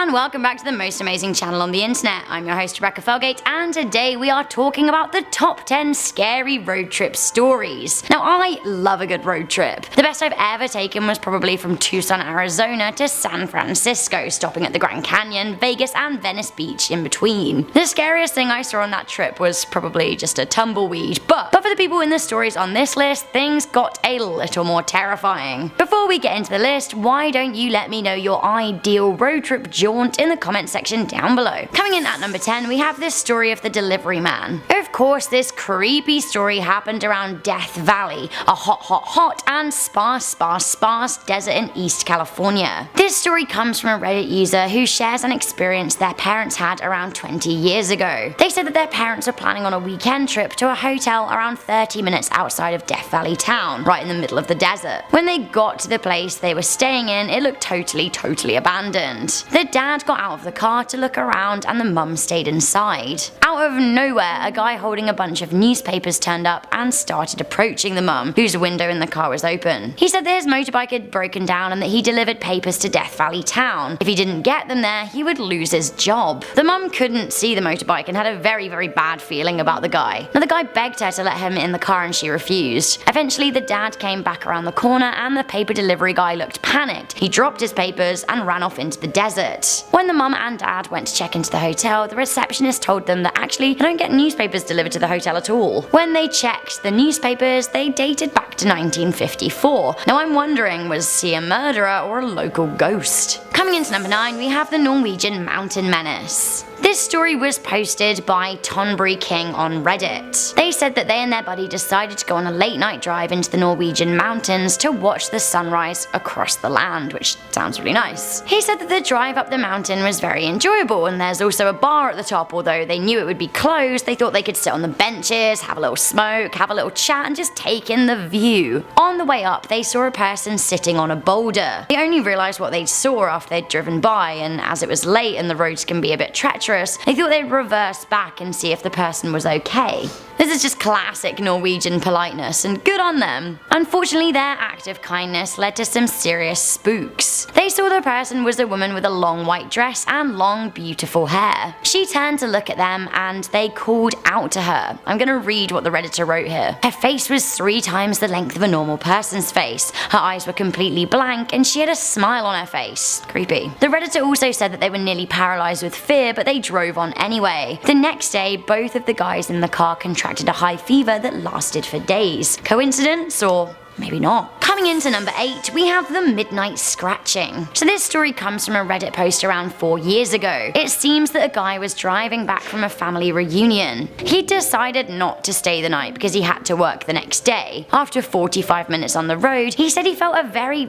and welcome back to the most amazing channel on the internet. I'm your host Rebecca Felgate, and today we are talking about the top 10 scary road trip stories. Now, I love a good road trip. The best I've ever taken was probably from Tucson, Arizona to San Francisco, stopping at the Grand Canyon, Vegas, and Venice Beach in between. The scariest thing I saw on that trip was probably just a tumbleweed, but for the people in the stories on this list, things got a little more terrifying. Before we get into the list, why don't you let me know your ideal road trip jaunt in the comment section down below. Coming in at number 10, we have this story of the delivery man. Of course, this creepy story happened around Death Valley, a hot and sparse desert in East California. This story comes from a Reddit user who shares an experience their parents had around 20 years ago. They said that their parents were planning on a weekend trip to a hotel around 30 minutes outside of Death Valley town, right in the middle of the desert. When they got to the place they were staying in, it looked totally abandoned. The dad got out of the car to look around and the mum stayed inside. Out of nowhere, a guy holding a bunch of newspapers turned up and started approaching the mum, whose window in the car was open. He said that his motorbike had broken down and that he delivered papers to Death Valley town. If he didn't get them there, he would lose his job. The mum couldn't see the motorbike and had a very bad feeling about the guy. Now, the guy begged her to let him in the car and she refused. Eventually, the dad came back around the corner and the paper delivery guy looked panicked. He dropped his papers and ran off into the desert. When the mum and dad went to check into the hotel, the receptionist told them that actually they don't get newspapers delivered to the hotel at all. When they checked the newspapers, they dated back to 1954. Now, I'm wondering, was he a murderer or a local ghost? Coming into number 9, we have the Norwegian mountain menace. This story was posted by Tonbury King on Reddit. They said that they and their buddy decided to go on a late night drive into the Norwegian mountains to watch the sunrise across the land, which sounds really nice. He said that the drive up the mountain was very enjoyable, and there's also a bar at the top. Although they knew it would be closed, they thought they could sit on the benches, have a little smoke, have a little chat, and just take in the view. On the way up, they saw a person sitting on a boulder. They only realised what they saw after they'd driven by, and as it was late and the roads can be a bit treacherous, they thought they'd reverse back and see if the person was okay. This is just classic Norwegian politeness, and good on them. Unfortunately, their act of kindness led to some serious spooks. They saw the person was a woman with a long white dress and long beautiful hair. She turned to look at them and they called out to her. I'm gonna read what the Redditor wrote here. Her face was 3 times the length of a normal person's face. Her eyes were completely blank and she had a smile on her face. Creepy. The Redditor also said that they were nearly paralyzed with fear, but they drove on anyway. The next day, both of the guys in the car contracted a high fever that lasted for days. Coincidence, or maybe not? Coming into number 8, we have the midnight scratching. So this story comes from a Reddit post around 4 years ago. It seems that a guy was driving back from a family reunion. He decided not to stay the night because he had to work the next day. After 45 minutes on the road, he said he felt a very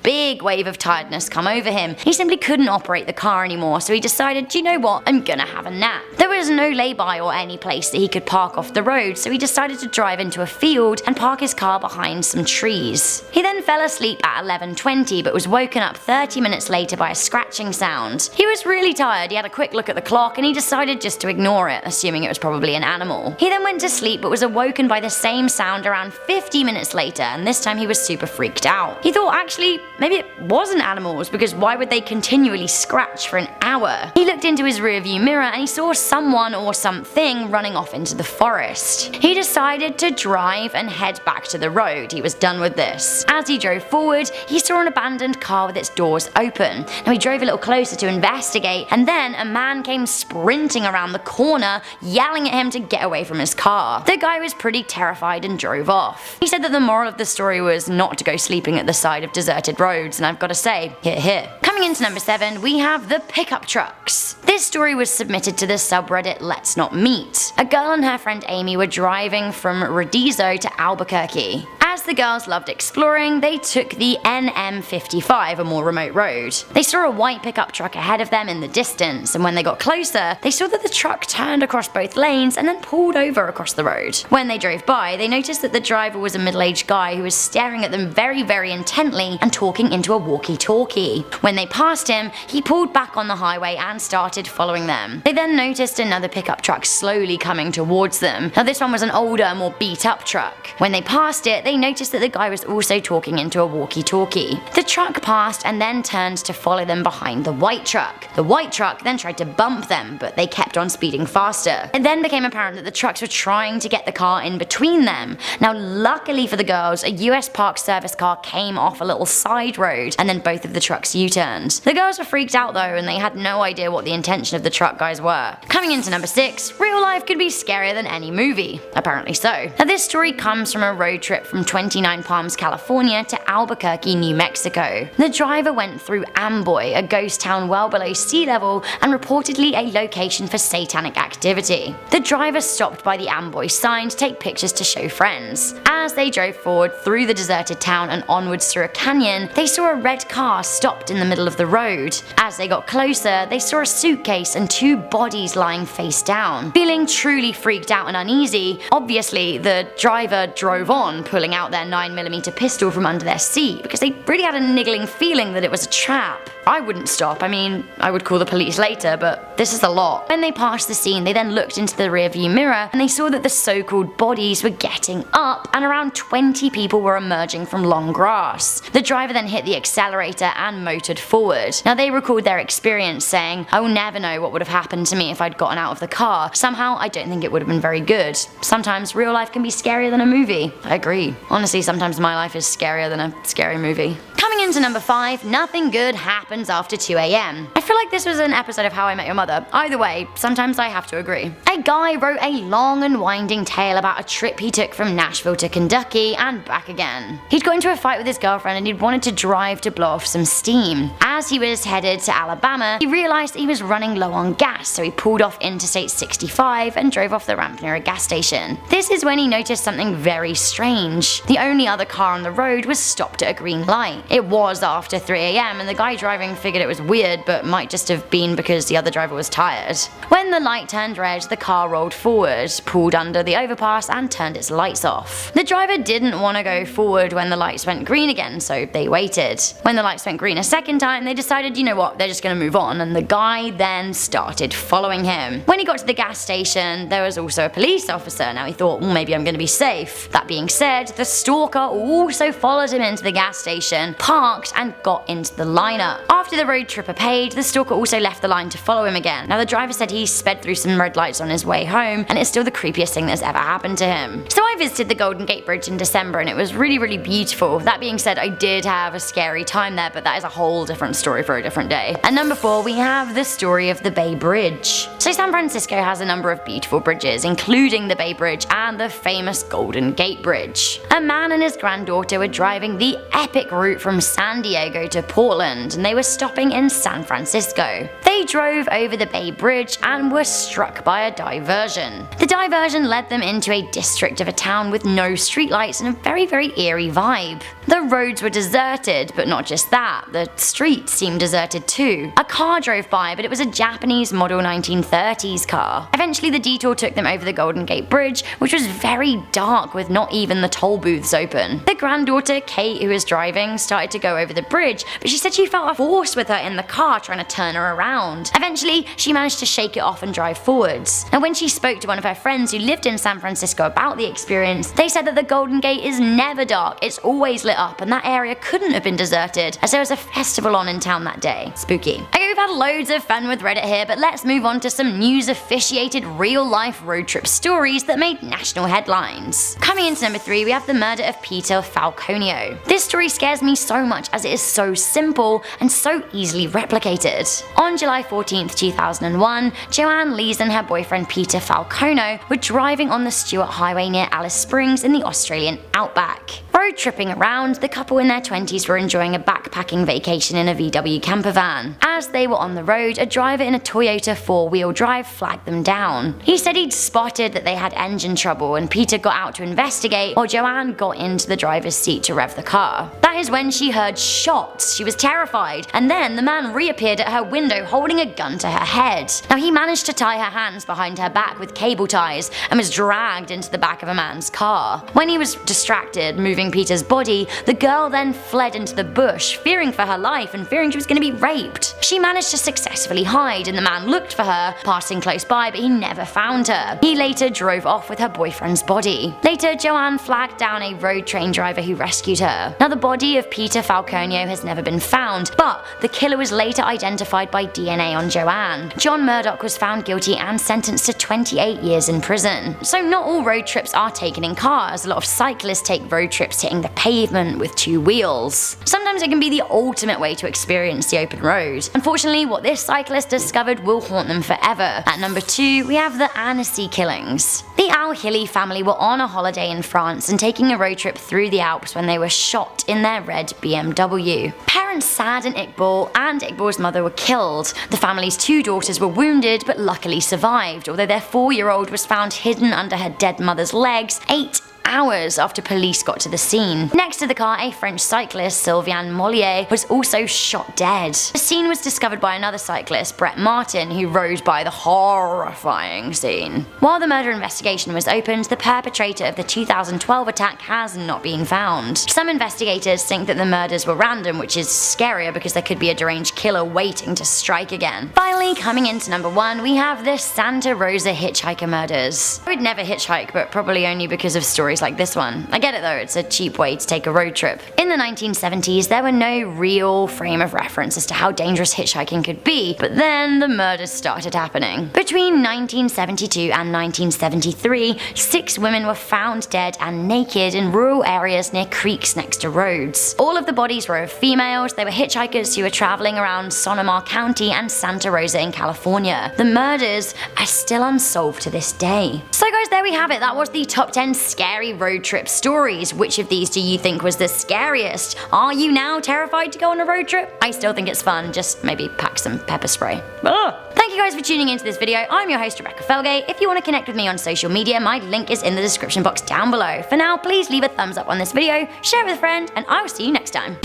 big wave of tiredness come over him. He simply couldn't operate the car anymore, so he decided, you know what, I'm gonna have a nap. There was no lay-by or any place that he could park off the road, so he decided to drive into a field and park his car behind some trees. He then fell asleep at 11:20 but was woken up 30 minutes later by a scratching sound. He was really tired, he had a quick look at the clock and he decided just to ignore it, assuming it was probably an animal. He then went to sleep but was awoken by the same sound around 50 minutes later, and this time he was super freaked out. He thought actually maybe it wasn't animals, because why would they continually scratch for an hour? He looked into his rearview mirror and he saw someone or something running off into the forest. He decided to drive and head back to the road. He was done with this. As he drove forward, he saw an abandoned car with its doors open. Now, he drove a little closer to investigate, and then a man came sprinting around the corner, yelling at him to get away from his car. The guy was pretty terrified and drove off. He said that the moral of the story was not to go sleeping at the side of deserted roads, and I've got to say, here. Coming into number 7, we have the pickup trucks. This story was submitted to the subreddit Let's Not Meet. A girl and her friend Amy were driving from Redizo to Albuquerque. As the girls loved exploring, they took the NM55, a more remote road. They saw a white pickup truck ahead of them in the distance, and when they got closer, they saw that the truck turned across both lanes and then pulled over across the road. When they drove by, they noticed that the driver was a middle-aged guy who was staring at them very intently and talking into a walkie-talkie. When they passed him, he pulled back on the highway and started following them. They then noticed another pickup truck slowly coming towards them. Now, this one was an older, more beat-up truck. When they passed it, they noticed noticed that the guy was also talking into a walkie-talkie. The truck passed and then turned to follow them behind the white truck. The white truck then tried to bump them, but they kept on speeding faster. It then became apparent that the trucks were trying to get the car in between them. Now, luckily for the girls, a US Park Service car came off a little side road, and then both of the trucks U-turned. The girls were freaked out though, and they had no idea what the intention of the truck guys were. Coming into number 6, real life could be scarier than any movie. Apparently so. Now, this story comes from a road trip from 29 Palms, California to Albuquerque, New Mexico. The driver went through Amboy, a ghost town well below sea level and reportedly a location for satanic activity. The driver stopped by the Amboy sign to take pictures to show friends. As they drove forward through the deserted town and onwards through a canyon, they saw a red car stopped in the middle of the road. As they got closer, they saw a suitcase and 2 bodies lying face down. Feeling truly freaked out and uneasy, obviously the driver drove on, pulling out their 9mm pistol from under their seat because they really had a niggling feeling that it was a trap. I wouldn't stop. I mean, I would call the police later, but this is a lot. When they passed the scene, they then looked into the rearview mirror and they saw that the so-called bodies were getting up and around 20 people were emerging from long grass. The driver then hit the accelerator and motored forward. Now, they recalled their experience saying, "I will never know what would have happened to me if I'd gotten out of the car. Somehow, I don't think it would have been very good. Sometimes real life can be scarier than a movie." I agree. Honestly, sometimes my life is scarier than a scary movie. Coming into number 5, nothing good happens after 2 AM. I feel like this was an episode of How I Met Your Mother. Either way, sometimes I have to agree. A guy wrote a long and winding tale about a trip he took from Nashville to Kentucky and back again. He'd got into a fight with his girlfriend and he'd wanted to drive to blow off some steam. As he was headed to Alabama, he realized that he was running low on gas, so he pulled off Interstate 65 and drove off the ramp near a gas station. This is when he noticed something very strange. The only other car on the road was stopped at a green light. It was after 3 AM and the guy driving figured it was weird, but might just have been because the other driver was tired. When the light turned red, the car rolled forward, pulled under the overpass and turned its lights off. The driver didn't want to go forward when the lights went green again, so they waited. When the lights went green a second time, they decided, you know what, they're just going to move on, and the guy then started following him. When he got to the gas station, there was also a police officer. Now he thought, well, maybe I'm going to be safe. That being said, the stalker also followed him into the gas station, parked and got into the lineup. After the road tripper paid, the stalker also left the line to follow him again. Now the driver said he sped through some red lights on his way home, and it's still the creepiest thing that's ever happened to him. So I visited the Golden Gate Bridge in December and it was really beautiful. That being said, I did have a scary time there, but that is a whole different story for a different day. At number 4, we have the story of the Bay Bridge. So San Francisco has a number of beautiful bridges, including the Bay Bridge and the famous Golden Gate Bridge. A man and his granddaughter were driving the epic route from San Diego to Portland, and they were stopping in San Francisco. They drove over the Bay Bridge and were struck by a diversion. The diversion led them into a district of a town with no streetlights and a very eerie vibe. The roads were deserted, but not just that, the streets seemed deserted too. A car drove by, but it was a Japanese model 1930s car. Eventually the detour took them over the Golden Gate Bridge, which was very dark with not even the toll booths open. The granddaughter, Kate, who was driving, started to go over the bridge, but she said she felt a force with her in the car trying to turn her around. Eventually, she managed to shake it off and drive forwards. And when she spoke to one of her friends who lived in San Francisco about the experience, they said that the Golden Gate is never dark, it's always lit up, and that area couldn't have been deserted as there was a festival on in town that day. Spooky. Okay, we've had loads of fun with Reddit here, but let's move on to some news-officiated real-life road trip stories that made national headlines. Coming into number 3, we have the murder of Peter Falconio. This story scares me so much as it is so simple and so easily replicated. On July 14th, 2001, Joanne Lees and her boyfriend Peter Falconio were driving on the Stewart Highway near Alice Springs in the Australian outback. Road tripping around, the couple in their 20s were enjoying a backpacking vacation in a VW camper van. As they were on the road, a driver in a Toyota 4-wheel drive flagged them down. He said he'd spotted that they had engine trouble and Peter got out to investigate while Joanne got into the driver's seat to rev the car. That is when she heard shots. She was terrified, and then the man reappeared at her window holding a gun to her head. Now he managed to tie her hands behind her back with cable ties and was dragged into the back of a man's car. When he was distracted, moving removing Peter's body, the girl then fled into the bush, fearing for her life and fearing she was going to be raped. She managed to successfully hide, and the man looked for her, passing close by, but he never found her. He later drove off with her boyfriend's body. Later, Joanne flagged down a road train driver who rescued her. Now, the body of Peter Falconio has never been found, but the killer was later identified by DNA on Joanne. John Murdoch was found guilty and sentenced to 28 years in prison. So not all road trips are taken in cars. A lot of cyclists take road trips hitting the pavement with two wheels. Sometimes it can be the ultimate way to experience the open road. Unfortunately, what this cyclist discovered will haunt them forever. At number 2, we have the Annecy Killings. The Al-Hilli family were on a holiday in France and taking a road trip through the Alps when they were shot in their red BMW. Parents Sad and Iqbal's mother were killed. The family's 2 daughters were wounded but luckily survived, although their 4-year-old was found hidden under her dead mother's legs 8 hours after police got to the scene. Next to the car, a French cyclist, Sylvain Mollier, was also shot dead. The scene was discovered by another cyclist, Brett Martin, who rode by the horrifying scene. While the murder investigation was opened, the perpetrator of the 2012 attack has not been found. Some investigators think that the murders were random, which is scarier because there could be a deranged killer waiting to strike again. Finally, coming into number 1, we have the Santa Rosa Hitchhiker murders. I would never hitchhike, but probably only because of stories like this one. I get it though, it's a cheap way to take a road trip. In the 1970s, there were no real frame of reference as to how dangerous hitchhiking could be, but then the murders started happening. Between 1972 and 1973, 6 women were found dead and naked in rural areas near creeks next to roads. All of the bodies were of females. They were hitchhikers who were traveling around Sonoma County and Santa Rosa in California. The murders are still unsolved to this day. So guys, there we have it. That was the top 10 scary road trip stories. Which of these do you think was the scariest? Are you now terrified to go on a road trip? I still think it's fun, just maybe pack some pepper spray. Thank you guys for tuning into this video. I'm your host Rebecca Felgate. If you want to connect with me on social media, my link is in the description box down below. For now, please leave a thumbs up on this video, share it with a friend, and I will see you next time.